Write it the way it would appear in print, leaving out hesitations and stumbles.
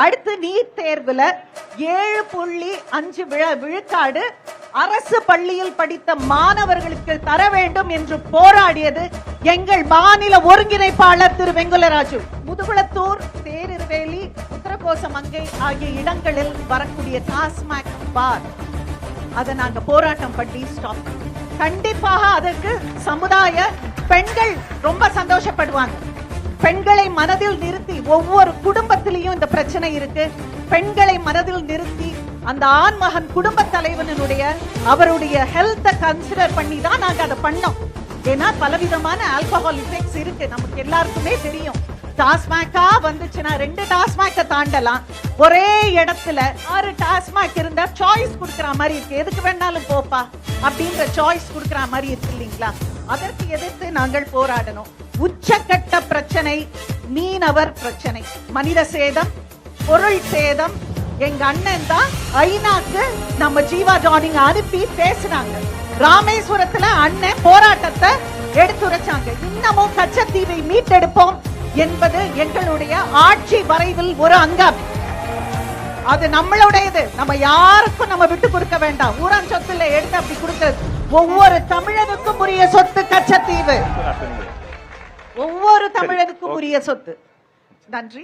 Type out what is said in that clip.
அடுத்து நீட் தேர்வுல 7.5 விழுக்காடு அரசு பள்ளியில் படித்த மாணவர்களுக்கு தர வேண்டும் என்று போராடியது எங்கள் மாநில ஒருங்கிணைப்பாளர் திரு வெங்குலராஜு. முதுகுளத்தூர், தேரிருவேலி, உத்தரகோசமங்கை ஆகிய இடங்களில் வரக்கூடிய டாஸ்மாக் பார் அதை நாங்க போராட்டம் பண்ணி ஸ்டாப். கண்டிப்பாக அதற்கு சமுதாய பெண்கள் ரொம்ப சந்தோஷப்படுவாங்க. பெண்களை மனதில் நிறுத்தி, ஒவ்வொரு குடும்பத்திலையும் இந்த பிரச்சனை இருக்கு. பெண்களை மனதில் நிறுத்தி அந்த ஆண்மகன் குடும்ப தலைவனுடைய அவருடைய ஹெல்த்தை கன்சிடர் பண்ணி தான் நாங்க அதை பண்ணோம். ஏன்னா பலவிதமான ஆல்கஹால் எஃபெக்ட்ஸ் இருக்கு, நமக்கு எல்லாருக்குமே தெரியும். டாஸ்மாக்கா வந்துச்சுன்னா 2 டாஸ்மாக்க தாண்டலாம். ஒரே இடத்துல 6 டாஸ்மாக் இருந்தா சாய்ஸ் கொடுக்கற மாதிரி இருக்கு. எதுக்கு வேணாலும் போப்பா அப்படின்ற சாய்ஸ் கொடுக்கற மாதிரி இருக்கு இல்லைங்களா? அதற்கு எதிர்த்து நாங்கள் போராடணும். உச்சக்கட்ட பிரச்சனை மீனவர் பிரச்சனை, மனித சேதம், பொருள் சேதம். எங்க அண்ணன் தான் ஐநாக்கு நம்ம ஜீவா ஜானிங் அனுப்பி பேசினாங்க. ராமேஸ்வரத்துல அண்ணன் போராட்டத்தை எடுத்துரைச்சாங்க. இன்னமும் கச்சத்தீவை மீட்டெடுப்போம் என்பது எங்களுடைய ஆட்சி வரைவில் ஒரு அங்கம். அது நம்மளுடையது, நம்ம யாருக்கும் நம்ம விட்டு கொடுக்க வேண்டாம். ஊரான் சொத்துல எடுத்து அப்படி கொடுக்கிறது. ஒவ்வொரு தமிழனுக்கும் உரிய சொத்து கச்சத்தீவு, ஒவ்வொரு தமிழனுக்கும் உரிய சொத்து. நன்றி.